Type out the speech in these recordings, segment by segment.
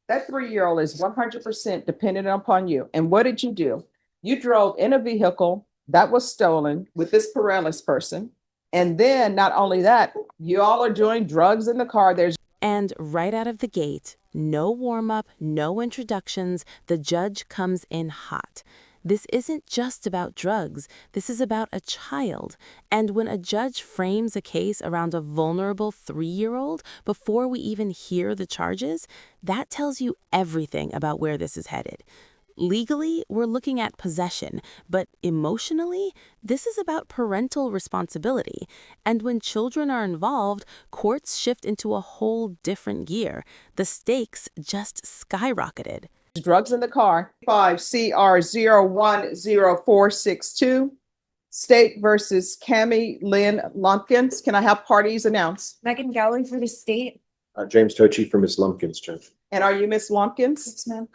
That 3-year-old is 100% dependent upon you. And what did you do? You drove in a vehicle that was stolen with this parental person. And then not only that, you all are doing drugs in the car. And right out of the gate, no warm-up, no introductions, the judge comes in hot. This isn't just about drugs. This is about a child. And when a judge frames a case around a vulnerable 3-year-old before we even hear the charges, that tells you everything about where this is headed. Legally, we're looking at possession, but emotionally, this is about parental responsibility. And when children are involved, courts shift into a whole different gear. The stakes just skyrocketed. Drugs in the car. 5CR010462. State versus Cami Lynn Lumpkins. Can I have parties announced? Megan Gowley for the state. James Tochi for Ms. Lumpkins, Judge. And are you Ms. Lumpkins? Yes, ma'am.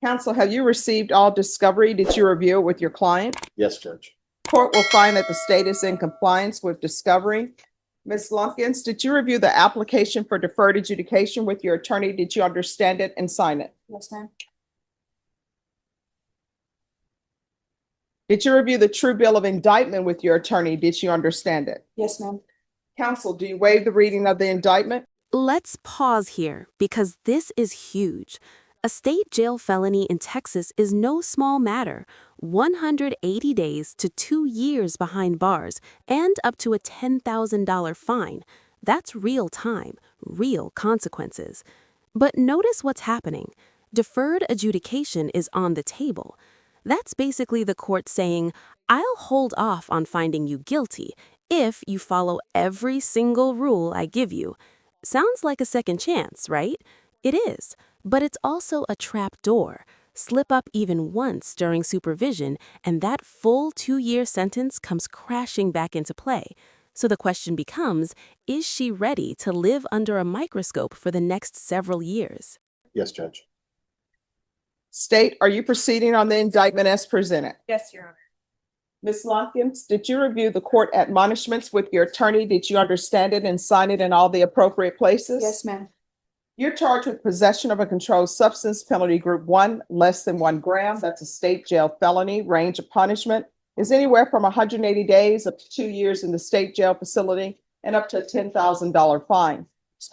Counsel, have you received all discovery? Did you review it with your client? Yes, Judge. Court will find that the state is in compliance with discovery. Ms. Lumpkins, did you review the application for deferred adjudication with your attorney? Did you understand it and sign it? Yes, ma'am. Did you review the true bill of indictment with your attorney? Did you understand it? Yes, ma'am. Counsel, do you waive the reading of the indictment? Let's pause here because this is huge. A state jail felony in Texas is no small matter. 180 days to 2 years behind bars and up to a $10,000 fine. That's real time, real consequences. But notice what's happening. Deferred adjudication is on the table. That's basically the court saying, I'll hold off on finding you guilty if you follow every single rule I give you. Sounds like a second chance, right? It is, but it's also a trap door. Slip up even once during supervision, and that full 2-year sentence comes crashing back into play. So the question becomes, is she ready to live under a microscope for the next several years? Yes, Judge. State, are you proceeding on the indictment as presented? Yes, Your Honor. Ms. Lumpkins, did you review the court admonishments with your attorney? Did you understand it and sign it in all the appropriate places? Yes, ma'am. You're charged with possession of a controlled substance, penalty group 1, less than 1 gram. That's a state jail felony. Range of punishment is anywhere from 180 days up to 2 years in the state jail facility and up to a $10,000 fine.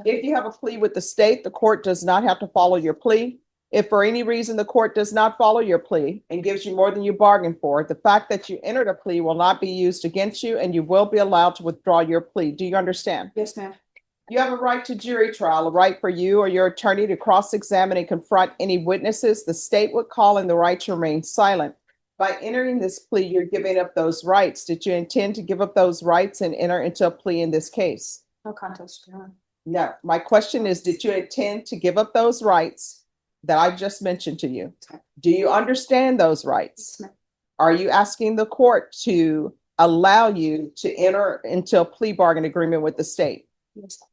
If you have a plea with the state, the court does not have to follow your plea. If for any reason the court does not follow your plea and gives you more than you bargained for, the fact that you entered a plea will not be used against you and you will be allowed to withdraw your plea. Do you understand? Yes, ma'am. You have a right to jury trial, a right for you or your attorney to cross-examine and confront any witnesses. The state would call in the right to remain silent. By entering this plea, you're giving up those rights. Did you intend to give up those rights and enter into a plea in this case? No contest, Your Honor. No. My question is, did you intend to give up those rights that I've just mentioned to you? Do you understand those rights? Yes, ma'am. Are you asking the court to allow you to enter into a plea bargain agreement with the state? Yes, ma'am.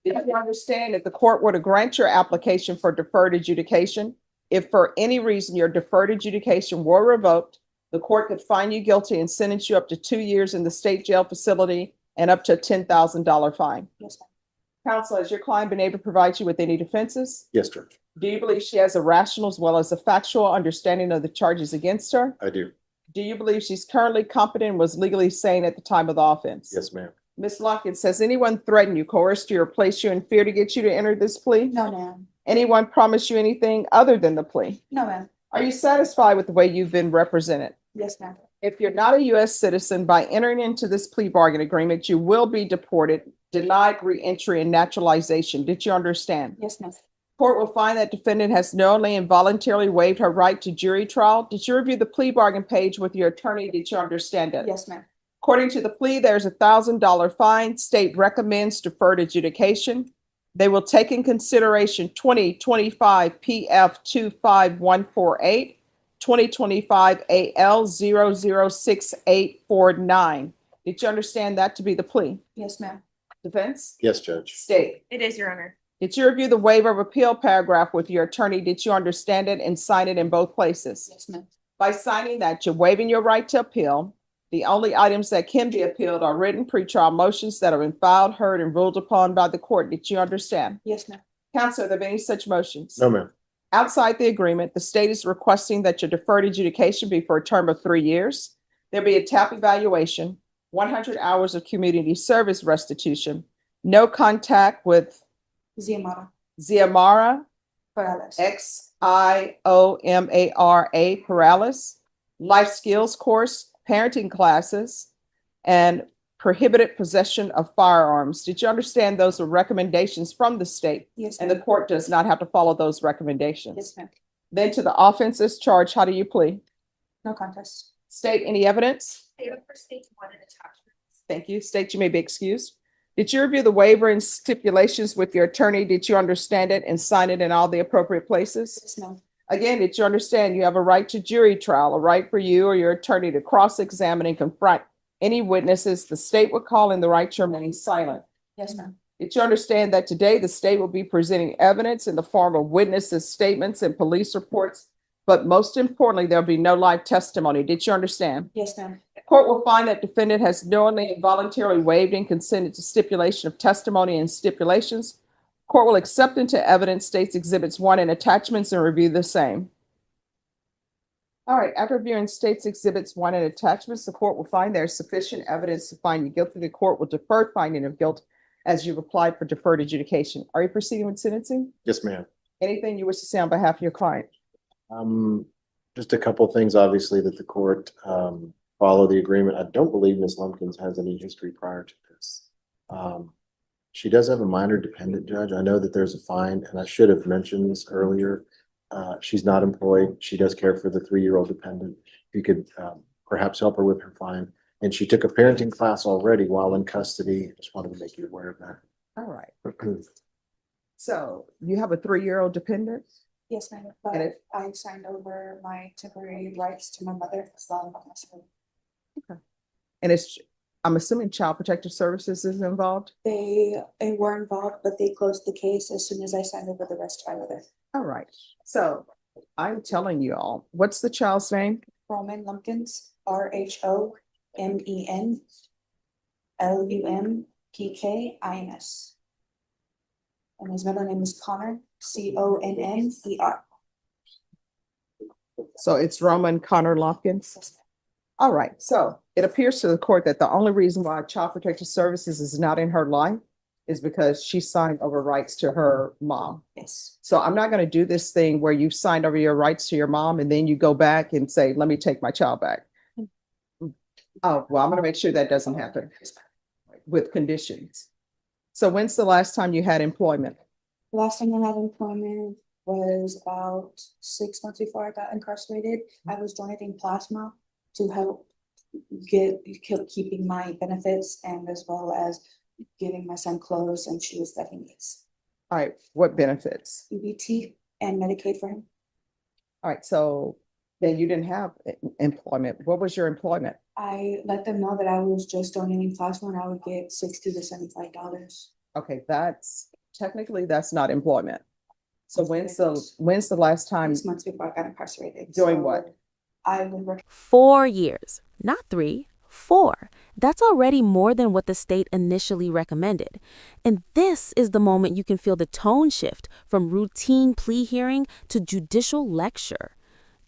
Did you understand if the court were to grant your application for deferred adjudication, if for any reason your deferred adjudication were revoked, the court could find you guilty and sentence you up to 2 years in the state jail facility and up to a $10,000 fine? Yes, ma'am. Counsel, has your client been able to provide you with any defenses? Yes, Judge. Do you believe she has a rational as well as a factual understanding of the charges against her? I do. Do you believe she's currently competent and was legally sane at the time of the offense? Yes, ma'am. Ms. Lumpkins, has anyone threatened you, coerced you, or placed you in fear to get you to enter this plea? No, ma'am. Anyone promised you anything other than the plea? No, ma'am. Are you satisfied with the way you've been represented? Yes, ma'am. If you're not a U.S. citizen, by entering into this plea bargain agreement, you will be deported, denied re-entry and naturalization. Did you understand? Yes, ma'am. Court will find that defendant has knowingly and voluntarily waived her right to jury trial. Did you review the plea bargain page with your attorney? Did you understand it? Yes, ma'am. According to the plea, there's a $1,000 fine. State recommends deferred adjudication. They will take in consideration 2025 PF 25148, 2025 AL 006849. Did you understand that to be the plea? Yes, ma'am. Defense? Yes, Judge. State. It is, Your Honor. Did you review the waiver of appeal paragraph with your attorney? Did you understand it and sign it in both places? Yes, ma'am. By signing that, you're waiving your right to appeal. The only items that can be appealed are written pretrial motions that have been filed, heard, and ruled upon by the court. Did you understand? Yes, ma'am. Counsel, are there any such motions? No, ma'am. Outside the agreement, the state is requesting that your deferred adjudication be for a term of 3 years. There be a TAP evaluation, 100 hours of community service restitution, no contact with Ziamara. Ziamara, Perales. Xiomara Perales, life skills course, parenting classes, and prohibited possession of firearms. Did you understand those are recommendations from the state? Yes, And the ma'am. court does not have to follow those recommendations. Yes, ma'am. Then to the offenses charged, how do you plead? No contest. State any evidence? Favor for state one and attachments. Thank you. State you may be excused. Did you review the waiver and stipulations with your attorney? Did you understand it and sign it in all the appropriate places? Yes, ma'am. Again, did you understand you have a right to jury trial, a right for you or your attorney to cross-examine and confront any witnesses the state would call in, the right to remain silent? Yes, ma'am. Did you understand that today the state will be presenting evidence in the form of witnesses' statements and police reports, but most importantly, there'll be no live testimony? Did you understand? Yes, ma'am. The court will find that defendant has knowingly and voluntarily waived and consented to stipulation of testimony and stipulations. Court will accept into evidence states exhibits 1 and attachments and review the same. All right, after reviewing states exhibits 1 and attachments, the court will find there is sufficient evidence to find you guilty. The court will defer finding of guilt as you've applied for deferred adjudication. Are you proceeding with sentencing? Yes, ma'am. Anything you wish to say on behalf of your client? Just a couple things, obviously, that the court follow the agreement. I don't believe Ms. Lumpkins has any history prior to this. She does have a minor dependent, Judge. I know that there's a fine, and I should have mentioned this earlier. She's not employed. She does care for the 3-year-old dependent. You could perhaps help her with her fine. And she took a parenting class already while in custody. Just wanted to make you aware of that. All right. So you have a 3-year-old dependent? Yes, ma'am. But And it- I signed over my temporary rights to my mother as well as my husband. And I'm assuming Child Protective Services is involved? They were involved, but they closed the case as soon as I signed over the rest to my mother. All right. So I'm telling you all, what's the child's name? Roman Lumpkins, RHOMEN LUMPKINS. And his middle name is Connor, CONNER. So it's Roman Connor Lumpkins? All right. So it appears to the court that the only reason why Child Protective Services is not in her life is because she signed over rights to her mom. Yes. So I'm not going to do this thing where you signed over your rights to your mom and then you go back and say, let me take my child back. Oh, well, I'm going to make sure that doesn't happen with conditions. So when's the last time you had employment? Last time I had employment was about 6 months before I got incarcerated. I was donating plasma to help keeping my benefits and as well as giving my son clothes and shoes that he needs. All right. What benefits? EBT and Medicaid for him. All right. So then you didn't have employment. What was your employment? I let them know that I was just donating plasma and I would get $60 to $75. Okay. Technically that's not employment. So when's the last time? 6 months before I got incarcerated. Doing So what? I would work 4 years, not 3, 4. That's already more than what the state initially recommended. And this is the moment you can feel the tone shift from routine plea hearing to judicial lecture.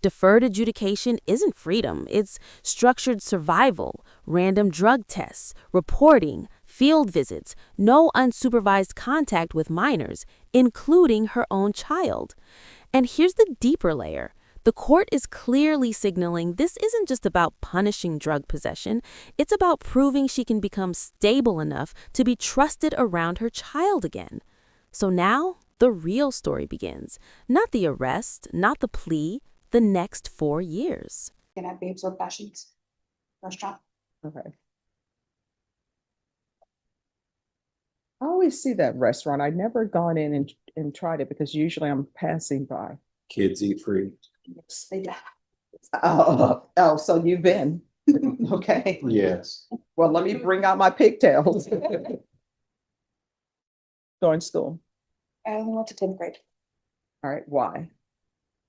Deferred adjudication isn't freedom, it's structured survival, random drug tests, reporting, field visits, no unsupervised contact with minors, including her own child. And here's the deeper layer. The court is clearly signaling this isn't just about punishing drug possession, it's about proving she can become stable enough to be trusted around her child again. So now, the real story begins. Not the arrest, not the plea, the next 4 years. and at Babes Old Fashions restaurant. Okay. I always see that restaurant. I've never gone in and tried it because usually I'm passing by. Kids eat free. Yes, they do. Oh, so you've been. Okay. Yes. Well, let me bring out my pigtails. Going to school. I only went to 10th grade. All right. Why?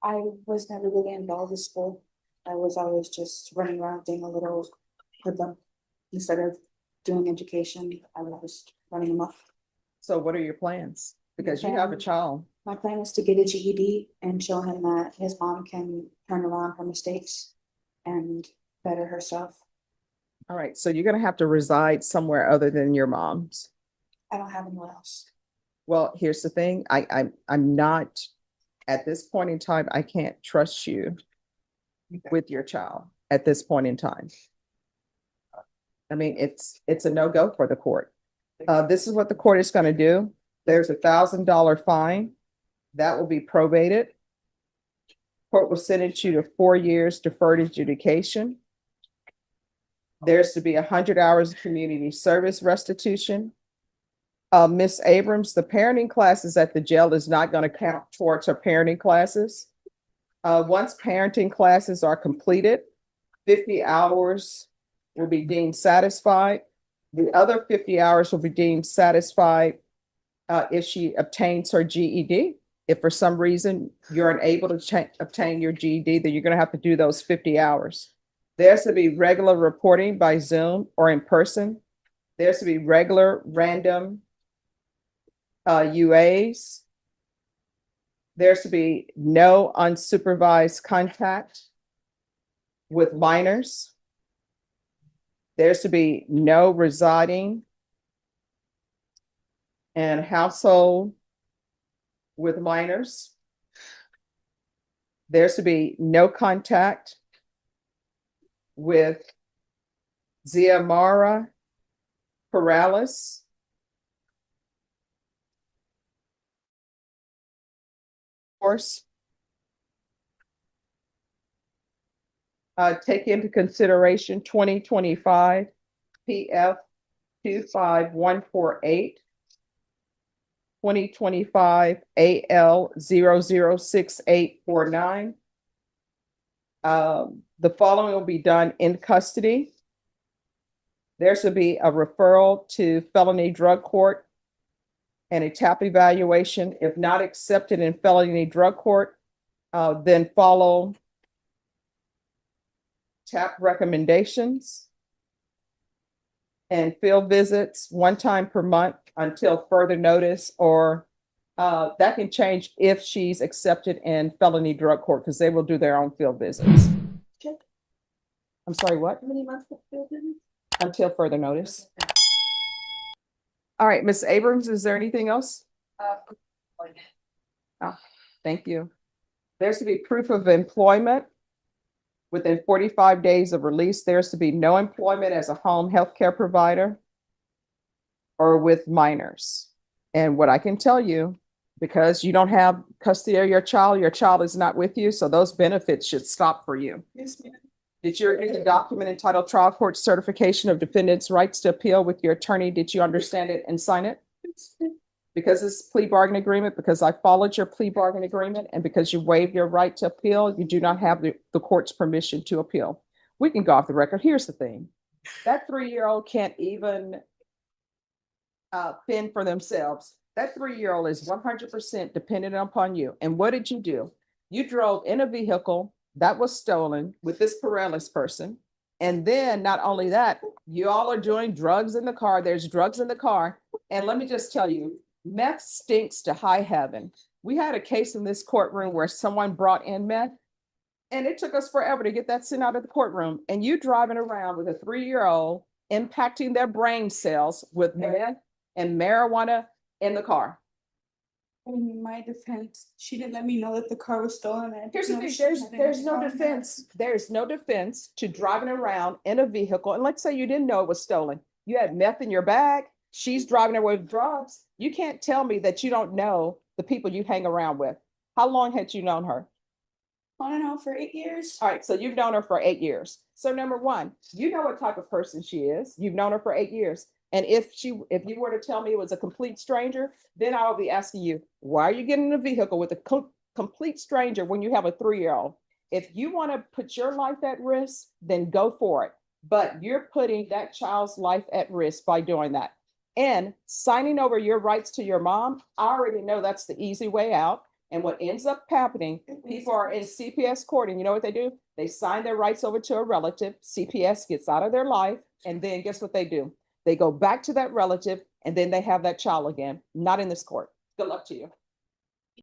I was never really involved with school. I was always just running around doing a little hoodlum. Instead of doing education, I was just running amok. So what are your plans? because you have a child. My plan is to get a GED and show him that his mom can turn around her mistakes and better herself. All right, so you're gonna have to reside somewhere other than your mom's. I don't have anywhere else. Well, here's the thing, I'm not, at this point in time, I can't trust you with your child at this point in time. I mean, it's a no-go for the court. This is what the court is gonna do. There's $1,000 fine. That will be probated. Court will sentence you to 4 years deferred adjudication. There's to be 100 hours of community service restitution. Ms. Abrams, the parenting classes at the jail is not going to count towards her parenting classes. Once parenting classes are completed, 50 hours will be deemed satisfied. The other 50 hours will be deemed satisfied if she obtains her GED. If for some reason you're unable to obtain your GED, then you're going to have to do those 50 hours. There's to be regular reporting by Zoom or in person. There's to be regular random UAs. There's to be no unsupervised contact with minors. There's to be no residing in a household with minors. There's to be no contact with Xiomara Perales. Course. Take into consideration 2025 PF 25148, 2025 AL 006849. The following will be done in custody. There should be a referral to felony drug court and a TAP evaluation. If not accepted in felony drug court, then follow TAP recommendations and field visits 1 time per month until further notice, or that can change if she's accepted in felony drug court, because they will do their own field visits. I'm sorry, what? How many months of field visits? Until further notice. All right, Ms. Abrams, is there anything else? Thank you. There's to be proof of employment within 45 days of release. There's to be no employment as a home health care provider or with minors. And what I can tell you, because you don't have custody of your child is not with you, so those benefits should stop for you. Yes, ma'am. Did you read the document entitled Trial Court Certification of Defendant's Rights to Appeal with your attorney? Did you understand it and sign it? Because it's plea bargain agreement, because I followed your plea bargain agreement, and because you waived your right to appeal, you do not have the court's permission to appeal. We can go off the record. Here's the thing. That 3-year-old can't even fend for themselves. That 3-year-old is 100% dependent upon you. And what did you do? You drove in a vehicle that was stolen with this Perales person. And then not only that, you all are doing drugs in the car. There's drugs in the car. And let me just tell you, meth stinks to high heaven. We had a case in this courtroom where someone brought in meth, and it took us forever to get that sent out of the courtroom. And you driving around with a 3-year-old, impacting their brain cells with meth and marijuana in the car. In my defense, she didn't let me know that the car was stolen. Here's the thing, there's no defense. There's no defense to driving around in a vehicle. And let's say you didn't know it was stolen. You had meth in your bag. She's driving away with drugs. You can't tell me that you don't know the people you hang around with. How long had you known her? On and off for 8 years. All right, so you've known her for 8 years. So number one, you know what type of person she is. You've known her for 8 years. And if you were to tell me it was a complete stranger, then I will be asking you, why are you getting in a vehicle with a complete stranger when you have a 3-year-old? If you want to put your life at risk, then go for it. But you're putting that child's life at risk by doing that. And signing over your rights to your mom, I already know that's the easy way out. And what ends up happening, people are in CPS court, and you know what they do? They sign their rights over to a relative. CPS gets out of their life, and then guess what they do? They go back to that relative, and then they have that child again. Not in this court. Good luck to you.